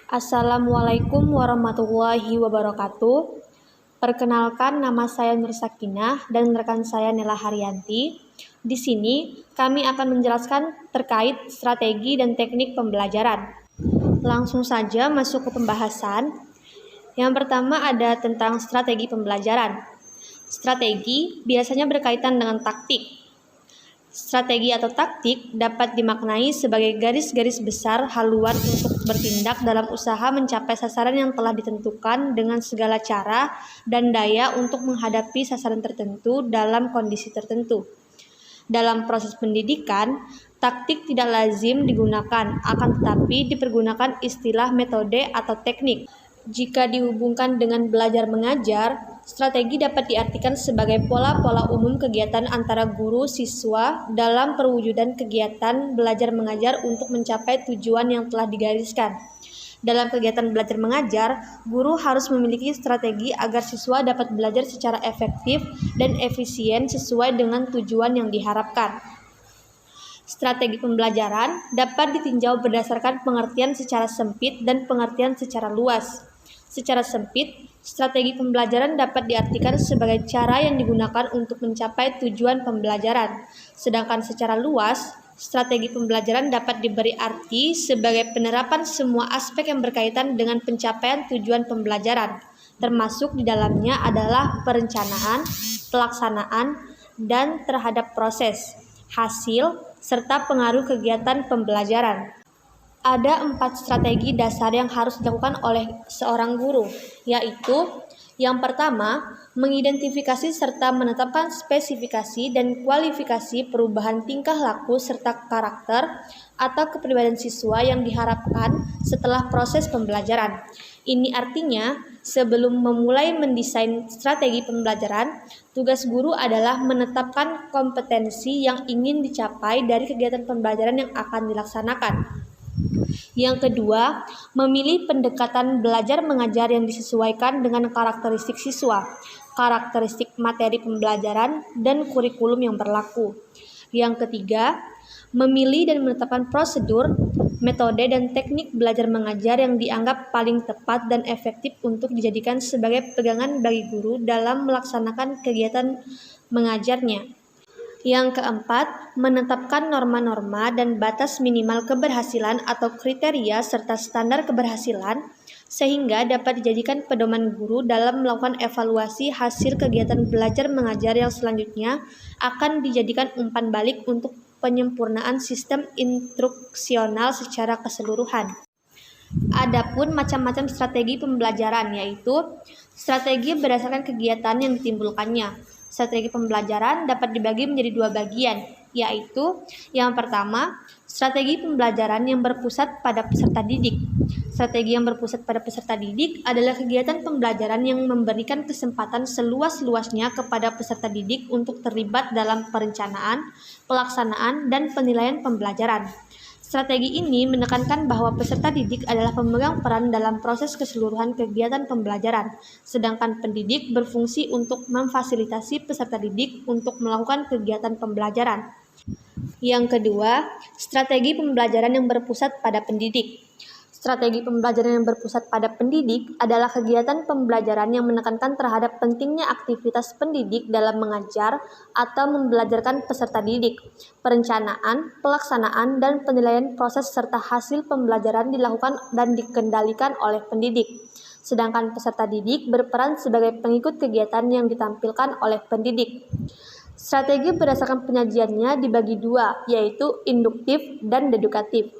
Assalamualaikum warahmatullahi wabarakatuh. Perkenalkan, nama saya Nur Sakinah dan rekan saya Nela Haryanti. Di sini kami akan menjelaskan terkait strategi dan teknik pembelajaran. Langsung saja masuk ke pembahasan. Yang pertama ada tentang strategi pembelajaran. Strategi biasanya berkaitan dengan taktik. Strategi atau taktik dapat dimaknai sebagai garis-garis besar haluan untuk bertindak dalam usaha mencapai sasaran yang telah ditentukan dengan segala cara dan daya untuk menghadapi sasaran tertentu dalam kondisi tertentu. Dalam proses pendidikan, taktik tidak lazim digunakan, akan tetapi dipergunakan istilah metode atau teknik. Jika dihubungkan dengan belajar mengajar, strategi dapat diartikan sebagai pola-pola umum kegiatan antara guru-siswa dalam perwujudan kegiatan belajar mengajar untuk mencapai tujuan yang telah digariskan. Dalam kegiatan belajar mengajar, guru harus memiliki strategi agar siswa dapat belajar secara efektif dan efisien sesuai dengan tujuan yang diharapkan. Strategi pembelajaran dapat ditinjau berdasarkan pengertian secara sempit dan pengertian secara luas. Secara sempit, strategi pembelajaran dapat diartikan sebagai cara yang digunakan untuk mencapai tujuan pembelajaran. Sedangkan secara luas, strategi pembelajaran dapat diberi arti sebagai penerapan semua aspek yang berkaitan dengan pencapaian tujuan pembelajaran, termasuk di dalamnya adalah perencanaan, pelaksanaan, dan terhadap proses, hasil, serta pengaruh kegiatan pembelajaran. Ada 4 strategi dasar yang harus dilakukan oleh seorang guru, yaitu yang pertama, mengidentifikasi serta menetapkan spesifikasi dan kualifikasi perubahan tingkah laku serta karakter atau kepribadian siswa yang diharapkan setelah proses pembelajaran. Ini artinya, sebelum memulai mendesain strategi pembelajaran, tugas guru adalah menetapkan kompetensi yang ingin dicapai dari kegiatan pembelajaran yang akan dilaksanakan. Yang kedua, memilih pendekatan belajar mengajar yang disesuaikan dengan karakteristik siswa, karakteristik materi pembelajaran, dan kurikulum yang berlaku. Yang ketiga, memilih dan menetapkan prosedur, metode, dan teknik belajar mengajar yang dianggap paling tepat dan efektif untuk dijadikan sebagai pegangan bagi guru dalam melaksanakan kegiatan mengajarnya. Yang keempat, menetapkan norma-norma dan batas minimal keberhasilan atau kriteria serta standar keberhasilan sehingga dapat dijadikan pedoman guru dalam melakukan evaluasi hasil kegiatan belajar mengajar yang selanjutnya akan dijadikan umpan balik untuk penyempurnaan sistem instruksional secara keseluruhan. Adapun macam-macam strategi pembelajaran, yaitu strategi berdasarkan kegiatan yang ditimbulkannya. Strategi pembelajaran dapat dibagi menjadi 2 bagian, yaitu yang pertama, strategi pembelajaran yang berpusat pada peserta didik. Strategi yang berpusat pada peserta didik adalah kegiatan pembelajaran yang memberikan kesempatan seluas-luasnya kepada peserta didik untuk terlibat dalam perencanaan, pelaksanaan, dan penilaian pembelajaran. Strategi ini menekankan bahwa peserta didik adalah pemegang peran dalam proses keseluruhan kegiatan pembelajaran, sedangkan pendidik berfungsi untuk memfasilitasi peserta didik untuk melakukan kegiatan pembelajaran. Yang kedua, strategi pembelajaran yang berpusat pada pendidik. Strategi pembelajaran yang berpusat pada pendidik adalah kegiatan pembelajaran yang menekankan terhadap pentingnya aktivitas pendidik dalam mengajar atau membelajarkan peserta didik. Perencanaan, pelaksanaan, dan penilaian proses serta hasil pembelajaran dilakukan dan dikendalikan oleh pendidik. Sedangkan peserta didik berperan sebagai pengikut kegiatan yang ditampilkan oleh pendidik. Strategi berdasarkan penyajiannya dibagi 2, yaitu induktif dan dedukatif.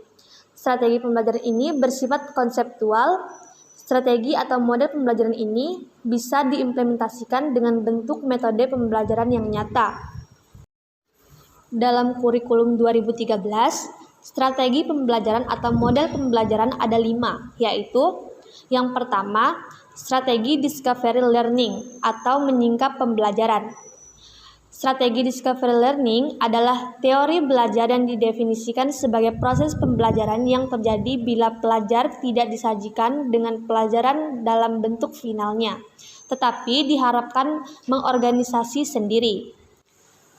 Strategi pembelajaran ini bersifat konseptual. Strategi atau model pembelajaran ini bisa diimplementasikan dengan bentuk metode pembelajaran yang nyata. Dalam kurikulum 2013, strategi pembelajaran atau model pembelajaran ada 5, yaitu yang pertama, strategi discovery learning atau menyingkap pembelajaran. Strategi discovery learning adalah teori belajar yang didefinisikan sebagai proses pembelajaran yang terjadi bila pelajar tidak disajikan dengan pelajaran dalam bentuk finalnya, tetapi diharapkan mengorganisasi sendiri.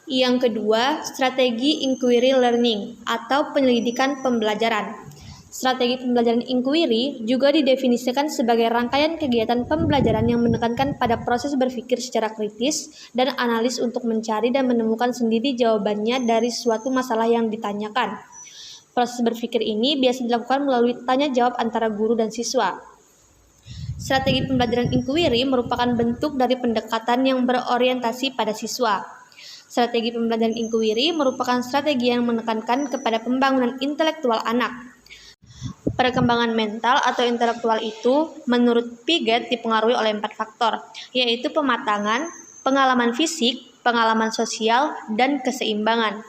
Yang kedua, strategi inquiry learning atau penyelidikan pembelajaran. Strategi pembelajaran inquiry juga didefinisikan sebagai rangkaian kegiatan pembelajaran yang menekankan pada proses berpikir secara kritis dan analis untuk mencari dan menemukan sendiri jawabannya dari suatu masalah yang ditanyakan. Proses berpikir ini biasa dilakukan melalui tanya jawab antara guru dan siswa. Strategi pembelajaran inquiry merupakan bentuk dari pendekatan yang berorientasi pada siswa. Strategi pembelajaran inquiry merupakan strategi yang menekankan kepada pembangunan intelektual anak. Perkembangan mental atau intelektual itu, menurut Piaget, dipengaruhi oleh 4 faktor, yaitu pematangan, pengalaman fisik, pengalaman sosial, dan keseimbangan.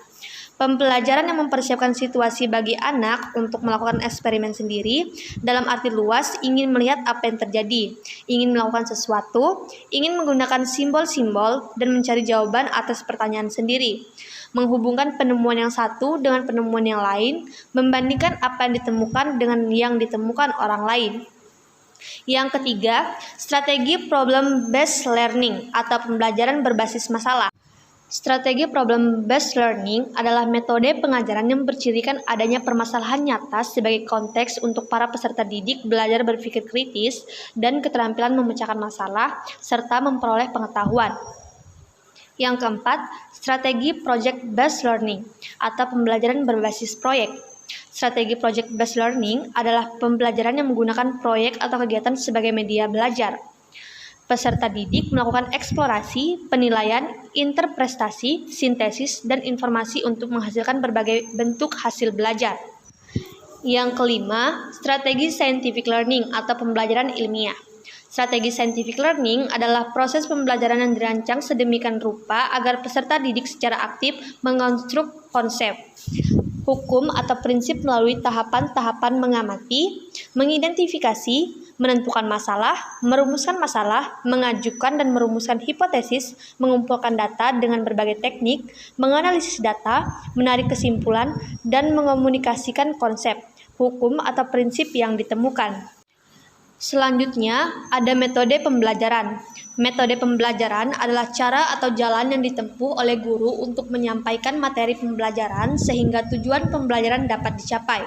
Pembelajaran yang mempersiapkan situasi bagi anak untuk melakukan eksperimen sendiri, dalam arti luas ingin melihat apa yang terjadi, ingin melakukan sesuatu, ingin menggunakan simbol-simbol, dan mencari jawaban atas pertanyaan sendiri. Menghubungkan penemuan yang satu dengan penemuan yang lain, membandingkan apa yang ditemukan dengan yang ditemukan orang lain. Yang ketiga, strategi problem-based learning atau pembelajaran berbasis masalah. Strategi problem-based learning adalah metode pengajaran yang bercirikan adanya permasalahan nyata sebagai konteks untuk para peserta didik belajar berpikir kritis dan keterampilan memecahkan masalah serta memperoleh pengetahuan. Yang keempat, strategi project-based learning atau pembelajaran berbasis proyek. Strategi project-based learning adalah pembelajaran yang menggunakan proyek atau kegiatan sebagai media belajar. Peserta didik melakukan eksplorasi, penilaian, interpretasi, sintesis, dan informasi untuk menghasilkan berbagai bentuk hasil belajar. Yang kelima, strategi scientific learning atau pembelajaran ilmiah. Strategi scientific learning adalah proses pembelajaran yang dirancang sedemikian rupa agar peserta didik secara aktif mengonstruk konsep, hukum atau prinsip melalui tahapan-tahapan mengamati, mengidentifikasi, menentukan masalah, merumuskan masalah, mengajukan dan merumuskan hipotesis, mengumpulkan data dengan berbagai teknik, menganalisis data, menarik kesimpulan, dan mengomunikasikan konsep, hukum atau prinsip yang ditemukan. Selanjutnya, ada metode pembelajaran. Metode pembelajaran adalah cara atau jalan yang ditempuh oleh guru untuk menyampaikan materi pembelajaran sehingga tujuan pembelajaran dapat dicapai.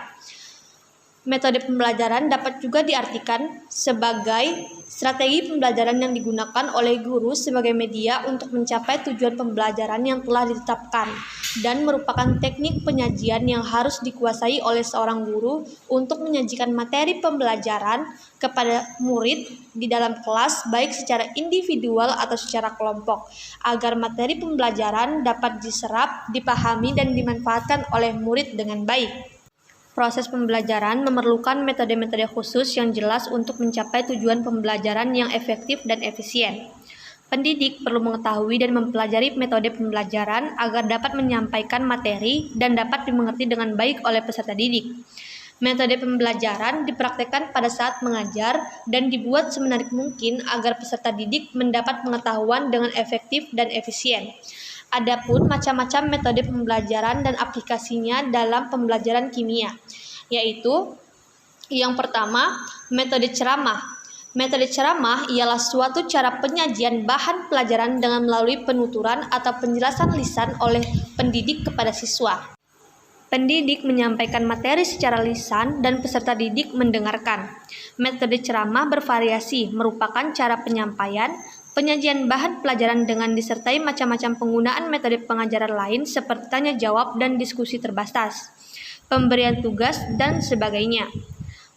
Metode pembelajaran dapat juga diartikan sebagai strategi pembelajaran yang digunakan oleh guru sebagai media untuk mencapai tujuan pembelajaran yang telah ditetapkan dan merupakan teknik penyajian yang harus dikuasai oleh seorang guru untuk menyajikan materi pembelajaran kepada murid di dalam kelas baik secara individual atau secara kelompok agar materi pembelajaran dapat diserap, dipahami, dan dimanfaatkan oleh murid dengan baik. Proses pembelajaran memerlukan metode-metode khusus yang jelas untuk mencapai tujuan pembelajaran yang efektif dan efisien. Pendidik perlu mengetahui dan mempelajari metode pembelajaran agar dapat menyampaikan materi dan dapat dimengerti dengan baik oleh peserta didik. Metode pembelajaran dipraktikkan pada saat mengajar dan dibuat semenarik mungkin agar peserta didik mendapat pengetahuan dengan efektif dan efisien. Adapun macam-macam metode pembelajaran dan aplikasinya dalam pembelajaran kimia, yaitu yang pertama, metode ceramah. Metode ceramah ialah suatu cara penyajian bahan pelajaran dengan melalui penuturan atau penjelasan lisan oleh pendidik kepada siswa. Pendidik menyampaikan materi secara lisan dan peserta didik mendengarkan. Metode ceramah bervariasi, merupakan cara penyampaian, penyajian bahan pelajaran dengan disertai macam-macam penggunaan metode pengajaran lain seperti tanya jawab dan diskusi terbatas, pemberian tugas, dan sebagainya.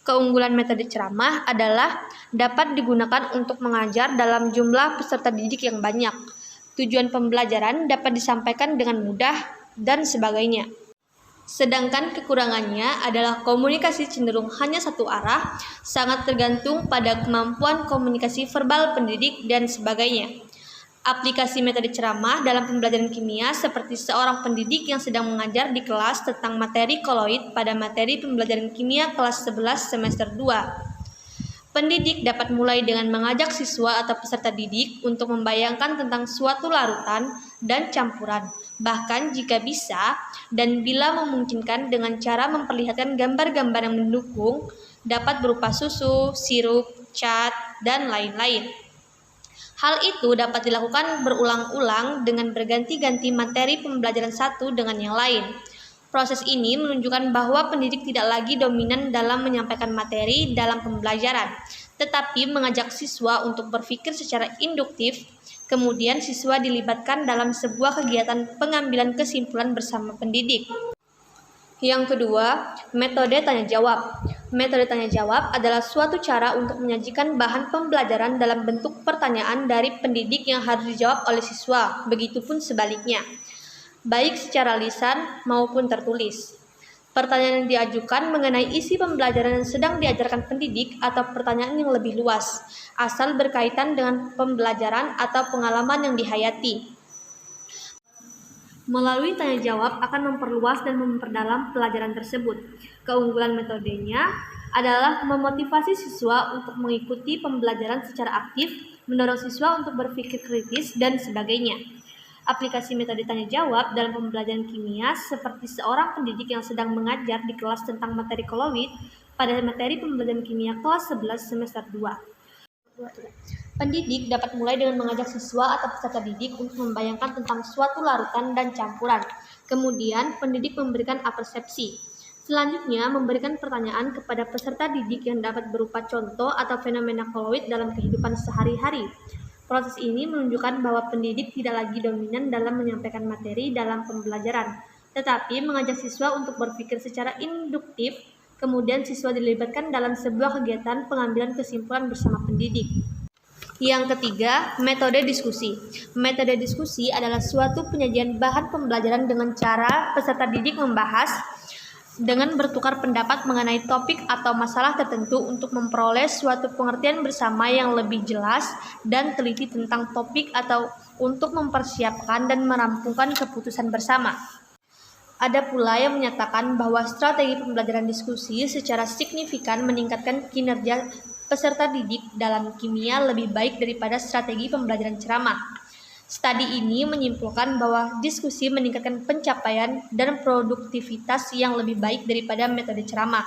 Keunggulan metode ceramah adalah dapat digunakan untuk mengajar dalam jumlah peserta didik yang banyak. Tujuan pembelajaran dapat disampaikan dengan mudah, dan sebagainya. Sedangkan kekurangannya adalah komunikasi cenderung hanya satu arah, sangat tergantung pada kemampuan komunikasi verbal pendidik dan sebagainya. Aplikasi metode ceramah dalam pembelajaran kimia seperti seorang pendidik yang sedang mengajar di kelas tentang materi koloid pada materi pembelajaran kimia kelas 11 semester 2. Pendidik dapat mulai dengan mengajak siswa atau peserta didik untuk membayangkan tentang suatu larutan dan campuran, bahkan jika bisa dan bila memungkinkan dengan cara memperlihatkan gambar-gambar yang mendukung, dapat berupa susu, sirup, cat, dan lain-lain. Hal itu dapat dilakukan berulang-ulang dengan berganti-ganti materi pembelajaran satu dengan yang lain. Proses ini menunjukkan bahwa pendidik tidak lagi dominan dalam menyampaikan materi dalam pembelajaran, tetapi mengajak siswa untuk berpikir secara induktif. Kemudian siswa dilibatkan dalam sebuah kegiatan pengambilan kesimpulan bersama pendidik. Yang kedua, metode tanya jawab. Metode tanya jawab adalah suatu cara untuk menyajikan bahan pembelajaran dalam bentuk pertanyaan dari pendidik yang harus dijawab oleh siswa, begitupun sebaliknya, baik secara lisan maupun tertulis. Pertanyaan yang diajukan mengenai isi pembelajaran yang sedang diajarkan pendidik atau pertanyaan yang lebih luas, asal berkaitan dengan pembelajaran atau pengalaman yang dihayati. Melalui tanya jawab akan memperluas dan memperdalam pelajaran tersebut. Keunggulan metodenya adalah memotivasi siswa untuk mengikuti pembelajaran secara aktif, mendorong siswa untuk berpikir kritis, dan sebagainya. Aplikasi metode tanya jawab dalam pembelajaran kimia seperti seorang pendidik yang sedang mengajar di kelas tentang materi koloid pada materi pembelajaran kimia kelas 11 semester 2. Pendidik dapat mulai dengan mengajak siswa atau peserta didik untuk membayangkan tentang suatu larutan dan campuran. Kemudian, pendidik memberikan apersepsi. Selanjutnya, memberikan pertanyaan kepada peserta didik yang dapat berupa contoh atau fenomena koloid dalam kehidupan sehari-hari. Proses ini menunjukkan bahwa pendidik tidak lagi dominan dalam menyampaikan materi dalam pembelajaran, tetapi mengajak siswa untuk berpikir secara induktif. Kemudian siswa dilibatkan dalam sebuah kegiatan pengambilan kesimpulan bersama pendidik. Yang ketiga, metode diskusi. Metode diskusi adalah suatu penyajian bahan pembelajaran dengan cara peserta didik membahas dengan bertukar pendapat mengenai topik atau masalah tertentu untuk memperoleh suatu pengertian bersama yang lebih jelas dan teliti tentang topik atau untuk mempersiapkan dan merampungkan keputusan bersama. Ada pula yang menyatakan bahwa strategi pembelajaran diskusi secara signifikan meningkatkan kinerja peserta didik dalam kimia lebih baik daripada strategi pembelajaran ceramah. Studi ini menyimpulkan bahwa diskusi meningkatkan pencapaian dan produktivitas yang lebih baik daripada metode ceramah.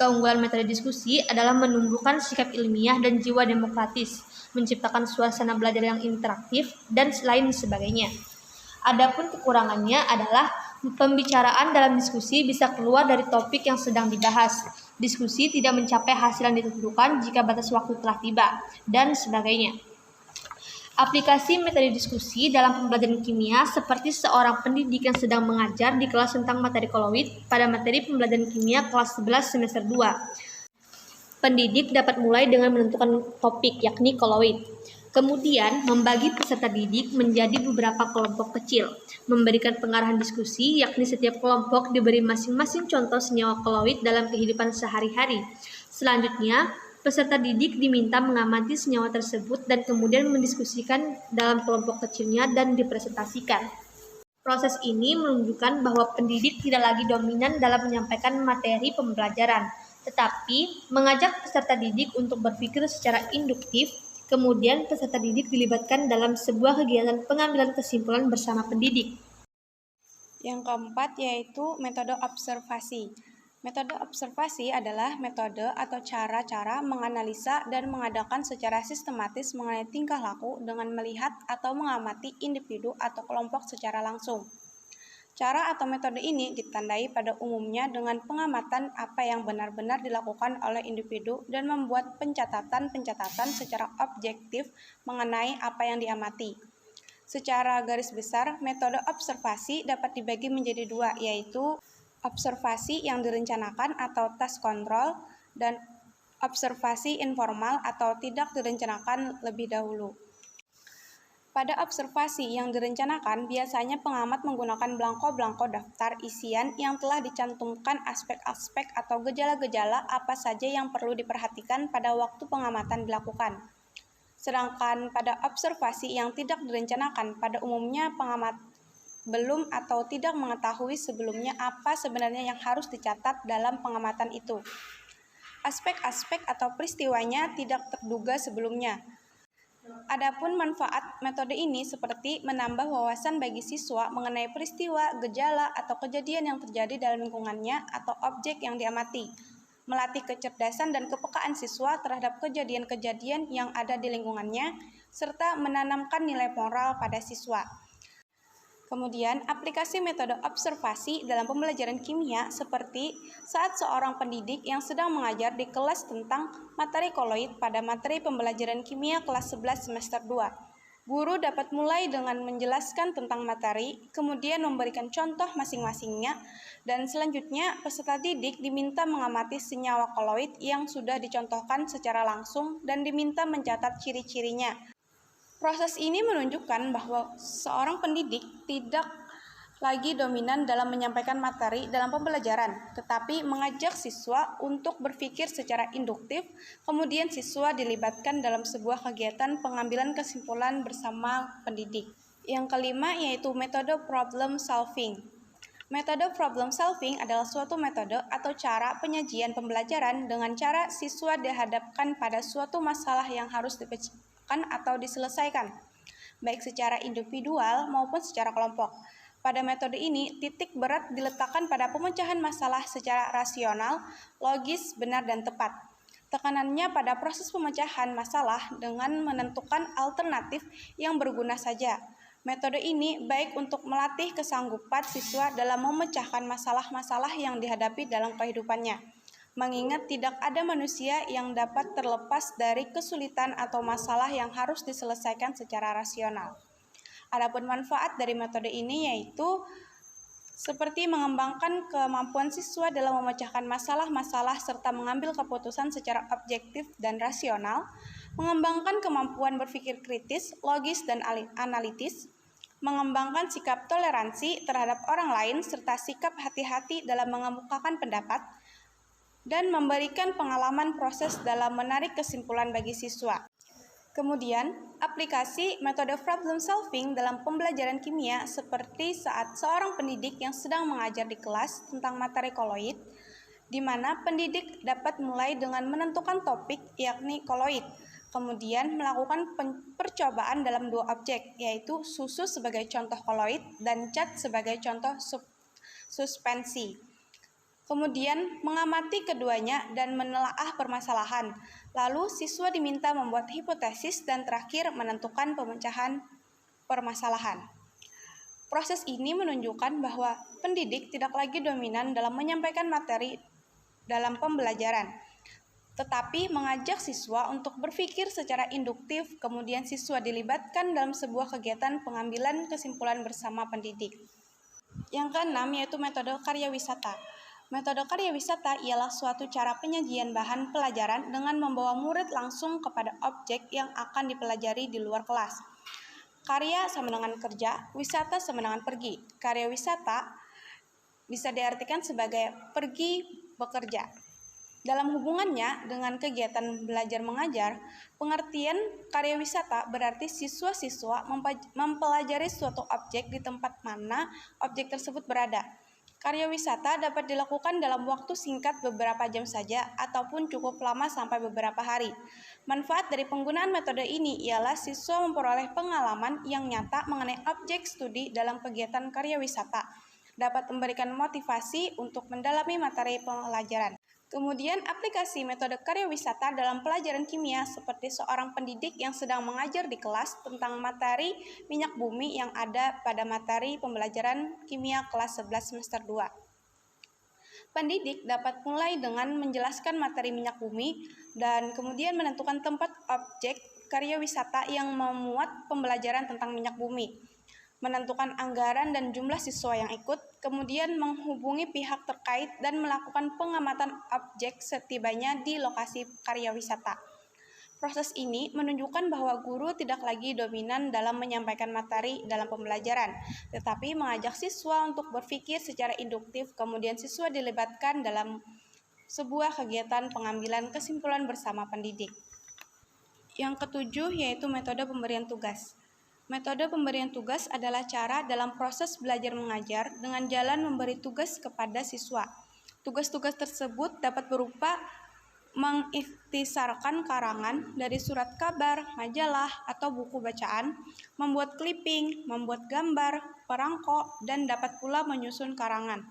Keunggulan metode diskusi adalah menumbuhkan sikap ilmiah dan jiwa demokratis, menciptakan suasana belajar yang interaktif, dan lain sebagainya. Adapun kekurangannya adalah pembicaraan dalam diskusi bisa keluar dari topik yang sedang dibahas. Diskusi tidak mencapai hasil yang ditentukan jika batas waktu telah tiba, dan sebagainya. Aplikasi metode diskusi dalam pembelajaran kimia seperti seorang pendidik yang sedang mengajar di kelas tentang materi koloid pada materi pembelajaran kimia kelas 11 semester 2. Pendidik dapat mulai dengan menentukan topik, yakni koloid. Kemudian, membagi peserta didik menjadi beberapa kelompok kecil, memberikan pengarahan diskusi, yakni setiap kelompok diberi masing-masing contoh senyawa koloid dalam kehidupan sehari-hari. Selanjutnya, peserta didik diminta mengamati senyawa tersebut dan kemudian mendiskusikan dalam kelompok kecilnya dan dipresentasikan. Proses ini menunjukkan bahwa pendidik tidak lagi dominan dalam menyampaikan materi pembelajaran, tetapi mengajak peserta didik untuk berpikir secara induktif. Kemudian peserta didik dilibatkan dalam sebuah kegiatan pengambilan kesimpulan bersama pendidik. Yang keempat yaitu metode observasi. Metode observasi adalah metode atau cara-cara menganalisa dan mengadakan secara sistematis mengenai tingkah laku dengan melihat atau mengamati individu atau kelompok secara langsung. Cara atau metode ini ditandai pada umumnya dengan pengamatan apa yang benar-benar dilakukan oleh individu dan membuat pencatatan-pencatatan secara objektif mengenai apa yang diamati. Secara garis besar, metode observasi dapat dibagi menjadi dua, yaitu observasi yang direncanakan atau task control dan observasi informal atau tidak direncanakan lebih dahulu. Pada observasi yang direncanakan, biasanya pengamat menggunakan belangko-belangko daftar isian yang telah dicantumkan aspek-aspek atau gejala-gejala apa saja yang perlu diperhatikan pada waktu pengamatan dilakukan. Sedangkan pada observasi yang tidak direncanakan, pada umumnya pengamat belum atau tidak mengetahui sebelumnya apa sebenarnya yang harus dicatat dalam pengamatan itu. Aspek-aspek atau peristiwanya tidak terduga sebelumnya. Adapun manfaat metode ini seperti menambah wawasan bagi siswa mengenai peristiwa, gejala, atau kejadian yang terjadi dalam lingkungannya atau objek yang diamati, melatih kecerdasan dan kepekaan siswa terhadap kejadian-kejadian yang ada di lingkungannya, serta menanamkan nilai moral pada siswa. Kemudian, aplikasi metode observasi dalam pembelajaran kimia seperti saat seorang pendidik yang sedang mengajar di kelas tentang materi koloid pada materi pembelajaran kimia kelas 11 semester 2. Guru dapat mulai dengan menjelaskan tentang materi, kemudian memberikan contoh masing-masingnya, dan selanjutnya peserta didik diminta mengamati senyawa koloid yang sudah dicontohkan secara langsung dan diminta mencatat ciri-cirinya. Proses ini menunjukkan bahwa seorang pendidik tidak lagi dominan dalam menyampaikan materi dalam pembelajaran, tetapi mengajak siswa untuk berpikir secara induktif, kemudian siswa dilibatkan dalam sebuah kegiatan pengambilan kesimpulan bersama pendidik. Yang kelima yaitu metode problem solving. Metode problem solving adalah suatu metode atau cara penyajian pembelajaran dengan cara siswa dihadapkan pada suatu masalah yang harus dipecahkan atau diselesaikan, baik secara individual maupun secara kelompok. Pada metode ini, titik berat diletakkan pada pemecahan masalah secara rasional, logis, benar, dan tepat. Tekanannya pada proses pemecahan masalah dengan menentukan alternatif yang berguna saja. Metode ini baik untuk melatih kesanggupan siswa dalam memecahkan masalah-masalah yang dihadapi dalam kehidupannya, mengingat tidak ada manusia yang dapat terlepas dari kesulitan atau masalah yang harus diselesaikan secara rasional. Adapun manfaat dari metode ini yaitu seperti mengembangkan kemampuan siswa dalam memecahkan masalah-masalah serta mengambil keputusan secara objektif dan rasional, mengembangkan kemampuan berpikir kritis, logis, dan analitis, mengembangkan sikap toleransi terhadap orang lain serta sikap hati-hati dalam mengemukakan pendapat, dan memberikan pengalaman proses dalam menarik kesimpulan bagi siswa. Kemudian, aplikasi metode problem solving dalam pembelajaran kimia seperti saat seorang pendidik yang sedang mengajar di kelas tentang materi koloid, di mana pendidik dapat mulai dengan menentukan topik yakni koloid, kemudian melakukan percobaan dalam dua objek, yaitu susu sebagai contoh koloid dan cat sebagai contoh suspensi. Kemudian mengamati keduanya dan menelaah permasalahan. Lalu siswa diminta membuat hipotesis dan terakhir menentukan pemecahan permasalahan. Proses ini menunjukkan bahwa pendidik tidak lagi dominan dalam menyampaikan materi dalam pembelajaran, tetapi mengajak siswa untuk berpikir secara induktif, kemudian siswa dilibatkan dalam sebuah kegiatan pengambilan kesimpulan bersama pendidik. Yang keenam yaitu metode karya wisata. Metode karya wisata ialah suatu cara penyajian bahan pelajaran dengan membawa murid langsung kepada objek yang akan dipelajari di luar kelas. Karya sama dengan kerja, wisata sama dengan pergi. Karya wisata bisa diartikan sebagai pergi bekerja. Dalam hubungannya dengan kegiatan belajar mengajar, pengertian karya wisata berarti siswa-siswa mempelajari suatu objek di tempat mana objek tersebut berada. Karya wisata dapat dilakukan dalam waktu singkat beberapa jam saja ataupun cukup lama sampai beberapa hari. Manfaat dari penggunaan metode ini ialah siswa memperoleh pengalaman yang nyata mengenai objek studi dalam kegiatan karya wisata, dapat memberikan motivasi untuk mendalami materi pelajaran. Kemudian aplikasi metode karya wisata dalam pelajaran kimia seperti seorang pendidik yang sedang mengajar di kelas tentang materi minyak bumi yang ada pada materi pembelajaran kimia kelas 11 semester 2. Pendidik dapat mulai dengan menjelaskan materi minyak bumi dan kemudian menentukan tempat objek karya wisata yang memuat pembelajaran tentang minyak bumi, menentukan anggaran dan jumlah siswa yang ikut, kemudian menghubungi pihak terkait dan melakukan pengamatan objek setibanya di lokasi karya wisata. Proses ini menunjukkan bahwa guru tidak lagi dominan dalam menyampaikan materi dalam pembelajaran, tetapi mengajak siswa untuk berpikir secara induktif, kemudian siswa dilibatkan dalam sebuah kegiatan pengambilan kesimpulan bersama pendidik. Yang ketujuh yaitu metode pemberian tugas. Metode pemberian tugas adalah cara dalam proses belajar mengajar dengan jalan memberi tugas kepada siswa. Tugas-tugas tersebut dapat berupa mengikhtisarkan karangan dari surat kabar, majalah, atau buku bacaan, membuat clipping, membuat gambar, perangko, dan dapat pula menyusun karangan.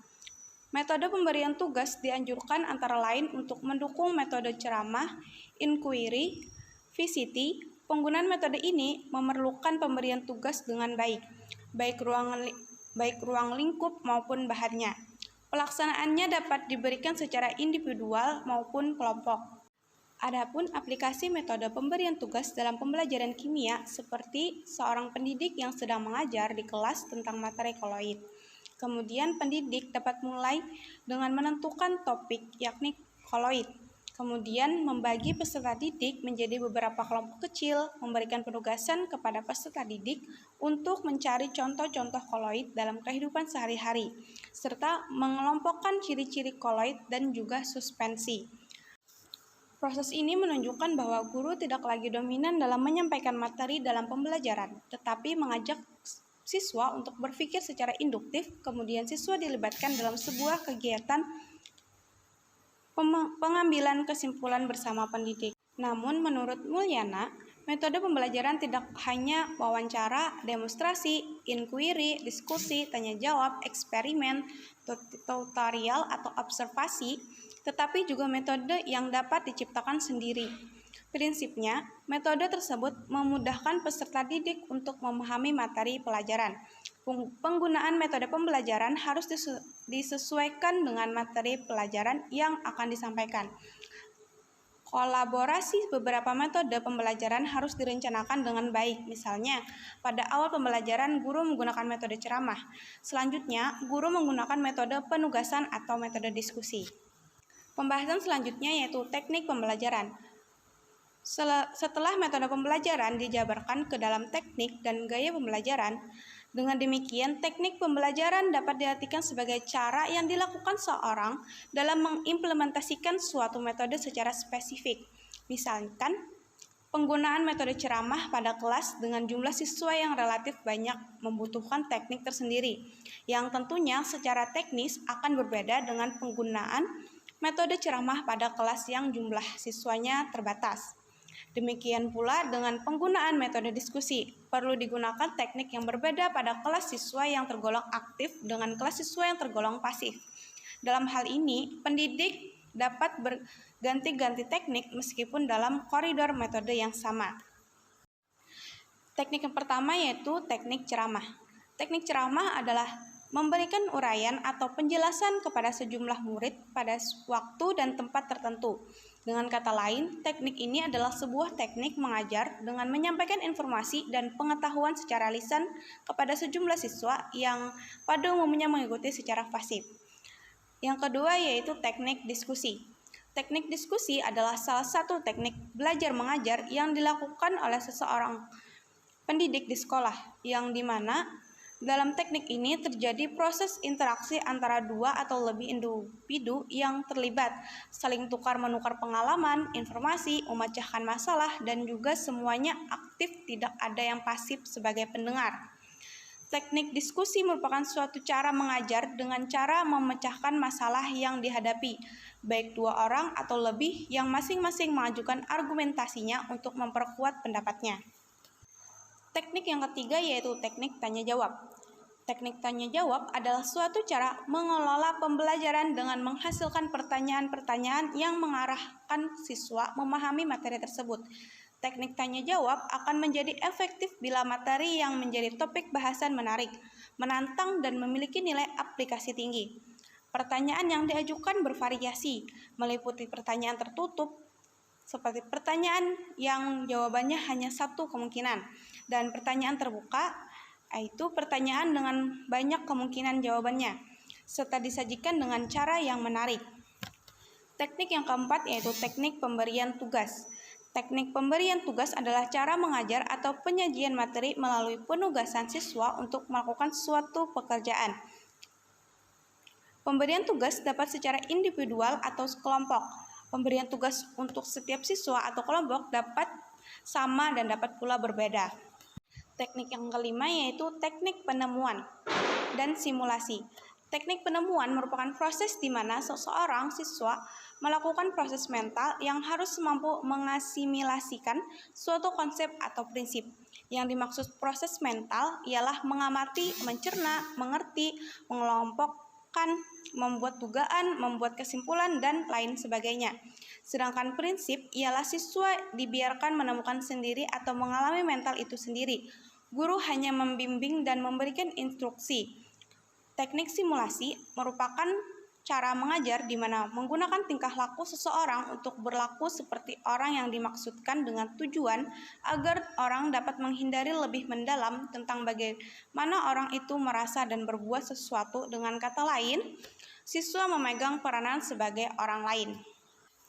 Metode pemberian tugas dianjurkan antara lain untuk mendukung metode ceramah, inquiry, VCT. Penggunaan metode ini memerlukan pemberian tugas dengan baik ruang baik ruang lingkup maupun bahannya. Pelaksanaannya dapat diberikan secara individual maupun kelompok. Adapun aplikasi metode pemberian tugas dalam pembelajaran kimia seperti seorang pendidik yang sedang mengajar di kelas tentang materi koloid. Kemudian pendidik dapat mulai dengan menentukan topik yakni koloid. Kemudian membagi peserta didik menjadi beberapa kelompok kecil, memberikan penugasan kepada peserta didik untuk mencari contoh-contoh koloid dalam kehidupan sehari-hari, serta mengelompokkan ciri-ciri koloid dan juga suspensi. Proses ini menunjukkan bahwa guru tidak lagi dominan dalam menyampaikan materi dalam pembelajaran, tetapi mengajak siswa untuk berpikir secara induktif, kemudian siswa dilibatkan dalam sebuah kegiatan pengambilan kesimpulan bersama pendidik. Namun menurut Mulyana, metode pembelajaran tidak hanya wawancara, demonstrasi, inquiry, diskusi, tanya jawab, eksperimen, tutorial atau observasi, tetapi juga metode yang dapat diciptakan sendiri. Prinsipnya, metode tersebut memudahkan peserta didik untuk memahami materi pelajaran. Penggunaan metode pembelajaran harus disesuaikan dengan materi pelajaran yang akan disampaikan. Kolaborasi beberapa metode pembelajaran harus direncanakan dengan baik. Misalnya, pada awal pembelajaran guru menggunakan metode ceramah. Selanjutnya, guru menggunakan metode penugasan atau metode diskusi. Pembahasan selanjutnya yaitu teknik pembelajaran. Setelah metode pembelajaran dijabarkan ke dalam teknik dan gaya pembelajaran, dengan demikian teknik pembelajaran dapat diartikan sebagai cara yang dilakukan seorang dalam mengimplementasikan suatu metode secara spesifik. Misalkan, penggunaan metode ceramah pada kelas dengan jumlah siswa yang relatif banyak membutuhkan teknik tersendiri, yang tentunya secara teknis akan berbeda dengan penggunaan metode ceramah pada kelas yang jumlah siswanya terbatas. Demikian pula dengan penggunaan metode diskusi, perlu digunakan teknik yang berbeda pada kelas siswa yang tergolong aktif dengan kelas siswa yang tergolong pasif. Dalam hal ini, pendidik dapat berganti-ganti teknik meskipun dalam koridor metode yang sama. Teknik yang pertama yaitu teknik ceramah. Teknik ceramah adalah memberikan uraian atau penjelasan kepada sejumlah murid pada waktu dan tempat tertentu. Dengan kata lain, teknik ini adalah sebuah teknik mengajar dengan menyampaikan informasi dan pengetahuan secara lisan kepada sejumlah siswa yang pada umumnya mengikuti secara pasif. Yang kedua yaitu teknik diskusi. Teknik diskusi adalah salah satu teknik belajar mengajar yang dilakukan oleh seseorang pendidik di sekolah, yang dimana dalam teknik ini terjadi proses interaksi antara dua atau lebih individu yang terlibat, saling tukar-menukar pengalaman, informasi, memecahkan masalah, dan juga semuanya aktif, tidak ada yang pasif sebagai pendengar. Teknik diskusi merupakan suatu cara mengajar dengan cara memecahkan masalah yang dihadapi, baik dua orang atau lebih yang masing-masing mengajukan argumentasinya untuk memperkuat pendapatnya. Teknik yang ketiga yaitu teknik tanya-jawab. Teknik tanya-jawab adalah suatu cara mengelola pembelajaran dengan menghasilkan pertanyaan-pertanyaan yang mengarahkan siswa memahami materi tersebut. Teknik tanya-jawab akan menjadi efektif bila materi yang menjadi topik bahasan menarik, menantang, dan memiliki nilai aplikasi tinggi. Pertanyaan yang diajukan bervariasi, meliputi pertanyaan tertutup, seperti pertanyaan yang jawabannya hanya satu kemungkinan, dan pertanyaan terbuka, yaitu pertanyaan dengan banyak kemungkinan jawabannya, serta disajikan dengan cara yang menarik. Teknik yang keempat yaitu teknik pemberian tugas. Teknik pemberian tugas adalah cara mengajar atau penyajian materi melalui penugasan siswa untuk melakukan suatu pekerjaan. Pemberian tugas dapat secara individual atau sekelompok. Pemberian tugas untuk setiap siswa atau kelompok dapat sama dan dapat pula berbeda. Teknik yang kelima yaitu teknik penemuan dan simulasi. Teknik penemuan merupakan proses di mana seseorang siswa melakukan proses mental yang harus mampu mengasimilasikan suatu konsep atau prinsip. Yang dimaksud proses mental ialah mengamati, mencerna, mengerti, mengelompokkan, membuat dugaan, membuat kesimpulan, dan lain sebagainya. Sedangkan prinsip ialah siswa dibiarkan menemukan sendiri atau mengalami mental itu sendiri. Guru hanya membimbing dan memberikan instruksi. Teknik simulasi merupakan cara mengajar di mana menggunakan tingkah laku seseorang untuk berlaku seperti orang yang dimaksudkan dengan tujuan agar orang dapat menghindari lebih mendalam tentang bagaimana orang itu merasa dan berbuat sesuatu. Dengan kata lain, siswa memegang peranan sebagai orang lain.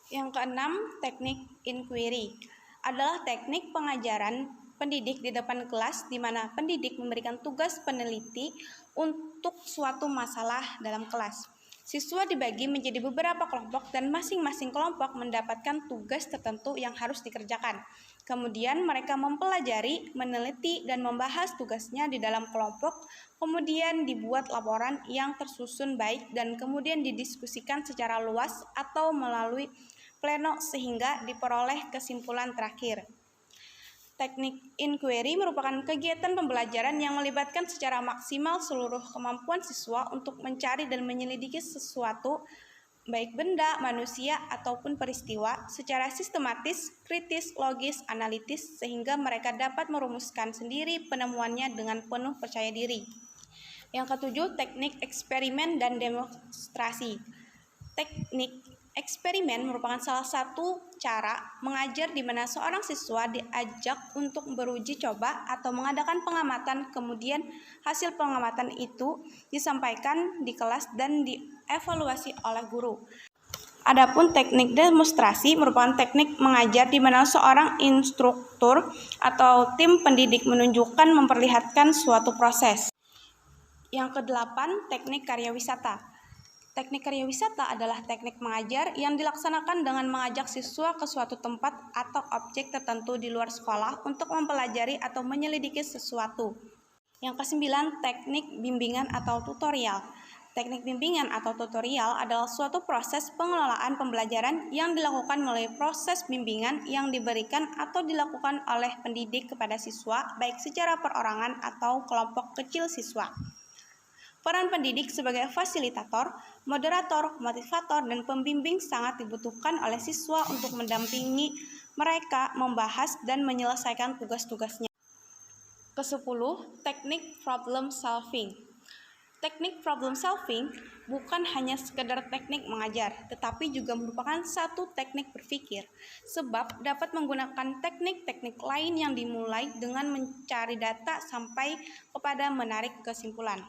Yang keenam, teknik inquiry adalah teknik pengajaran pendidik di depan kelas di mana pendidik memberikan tugas peneliti untuk suatu masalah dalam kelas. Siswa dibagi menjadi beberapa kelompok dan masing-masing kelompok mendapatkan tugas tertentu yang harus dikerjakan. Kemudian mereka mempelajari, meneliti, dan membahas tugasnya di dalam kelompok. Kemudian dibuat laporan yang tersusun baik dan kemudian didiskusikan secara luas atau melalui pleno sehingga diperoleh kesimpulan terakhir. Teknik inquiry merupakan kegiatan pembelajaran yang melibatkan secara maksimal seluruh kemampuan siswa untuk mencari dan menyelidiki sesuatu, baik benda, manusia, ataupun peristiwa, secara sistematis, kritis, logis, analitis, sehingga mereka dapat merumuskan sendiri penemuannya dengan penuh percaya diri. Yang ketujuh, teknik eksperimen dan demonstrasi. Teknik eksperimen merupakan salah satu cara mengajar di mana seorang siswa diajak untuk beruji coba atau mengadakan pengamatan, kemudian hasil pengamatan itu disampaikan di kelas dan dievaluasi oleh guru. Adapun teknik demonstrasi merupakan teknik mengajar di mana seorang instruktur atau tim pendidik menunjukkan memperlihatkan suatu proses. Yang kedelapan, teknik karya wisata. Teknik karya wisata adalah teknik mengajar yang dilaksanakan dengan mengajak siswa ke suatu tempat atau objek tertentu di luar sekolah untuk mempelajari atau menyelidiki sesuatu. Yang kesembilan, teknik bimbingan atau tutorial. Teknik bimbingan atau tutorial adalah suatu proses pengelolaan pembelajaran yang dilakukan melalui proses bimbingan yang diberikan atau dilakukan oleh pendidik kepada siswa, baik secara perorangan atau kelompok kecil siswa. Peran pendidik sebagai fasilitator, moderator, motivator, dan pembimbing sangat dibutuhkan oleh siswa untuk mendampingi mereka membahas dan menyelesaikan tugas-tugasnya. Kesepuluh, teknik problem solving. Teknik problem solving bukan hanya sekedar teknik mengajar, tetapi juga merupakan satu teknik berpikir, sebab dapat menggunakan teknik-teknik lain yang dimulai dengan mencari data sampai kepada menarik kesimpulan.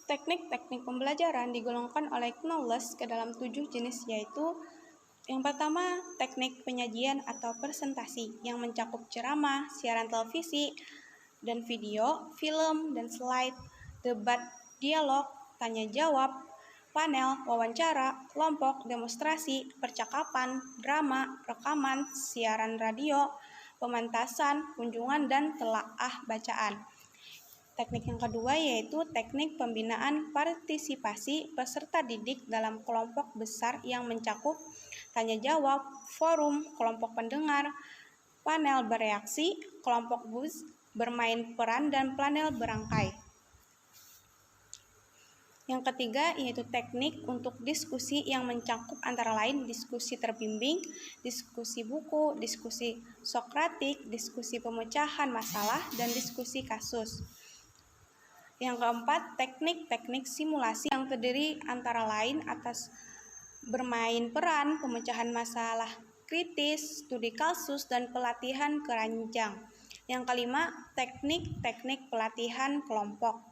Teknik-teknik pembelajaran digolongkan oleh Knowles ke dalam 7 jenis, yaitu yang pertama, teknik penyajian atau presentasi yang mencakup ceramah, siaran televisi dan video, film dan slide, debat, dialog, tanya jawab, panel, wawancara, kelompok, demonstrasi, percakapan, drama, rekaman, siaran radio, pementasan, kunjungan, dan telaah bacaan. Teknik yang kedua yaitu teknik pembinaan partisipasi peserta didik dalam kelompok besar yang mencakup tanya jawab, forum, kelompok pendengar, panel bereaksi, kelompok buzz, bermain peran, dan panel berangkai. Yang ketiga yaitu teknik untuk diskusi yang mencakup antara lain diskusi terbimbing, diskusi buku, diskusi sokratik, diskusi pemecahan masalah, dan diskusi kasus. Yang keempat, teknik-teknik simulasi yang terdiri antara lain atas bermain peran, pemecahan masalah kritis, studi kasus, dan pelatihan keranjang. Yang kelima, teknik-teknik pelatihan kelompok.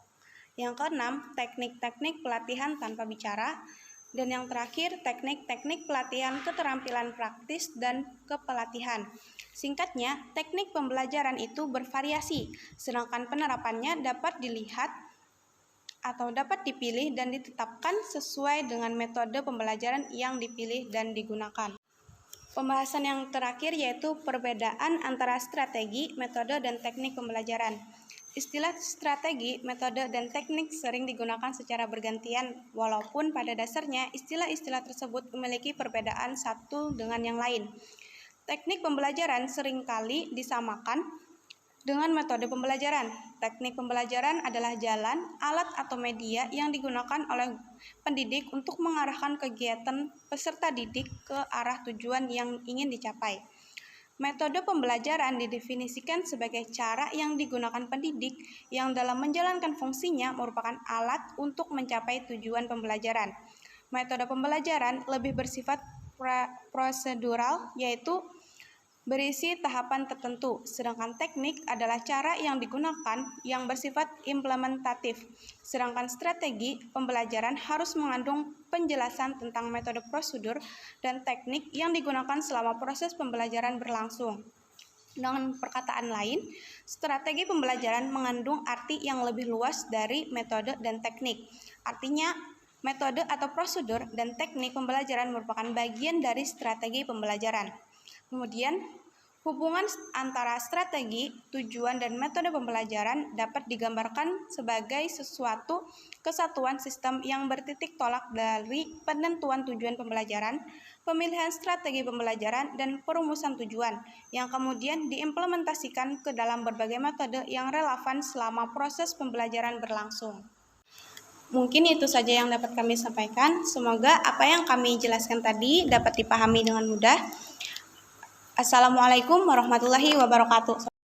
Yang keenam, teknik-teknik pelatihan tanpa bicara. Dan yang terakhir, teknik-teknik pelatihan keterampilan praktis dan kepelatihan. Singkatnya, teknik pembelajaran itu bervariasi, sedangkan penerapannya dapat dilihat atau dapat dipilih dan ditetapkan sesuai dengan metode pembelajaran yang dipilih dan digunakan. Pembahasan yang terakhir yaitu perbedaan antara strategi, metode, dan teknik pembelajaran. Istilah strategi, metode, dan teknik sering digunakan secara bergantian, walaupun pada dasarnya istilah-istilah tersebut memiliki perbedaan satu dengan yang lain. Teknik pembelajaran seringkali disamakan dengan metode pembelajaran. Teknik pembelajaran adalah jalan, alat, atau media yang digunakan oleh pendidik untuk mengarahkan kegiatan peserta didik ke arah tujuan yang ingin dicapai. Metode pembelajaran didefinisikan sebagai cara yang digunakan pendidik yang dalam menjalankan fungsinya merupakan alat untuk mencapai tujuan pembelajaran. Metode pembelajaran lebih bersifat prosedural, yaitu berisi tahapan tertentu, sedangkan teknik adalah cara yang digunakan yang bersifat implementatif. Sedangkan strategi pembelajaran harus mengandung penjelasan tentang metode prosedur dan teknik yang digunakan selama proses pembelajaran berlangsung. Dengan perkataan lain, strategi pembelajaran mengandung arti yang lebih luas dari metode dan teknik. Artinya, metode atau prosedur dan teknik pembelajaran merupakan bagian dari strategi pembelajaran. Kemudian, hubungan antara strategi, tujuan, dan metode pembelajaran dapat digambarkan sebagai suatu kesatuan sistem yang bertitik tolak dari penentuan tujuan pembelajaran, pemilihan strategi pembelajaran, dan perumusan tujuan, yang kemudian diimplementasikan ke dalam berbagai metode yang relevan selama proses pembelajaran berlangsung. Mungkin itu saja yang dapat kami sampaikan. Semoga apa yang kami jelaskan tadi dapat dipahami dengan mudah. Assalamualaikum warahmatullahi wabarakatuh.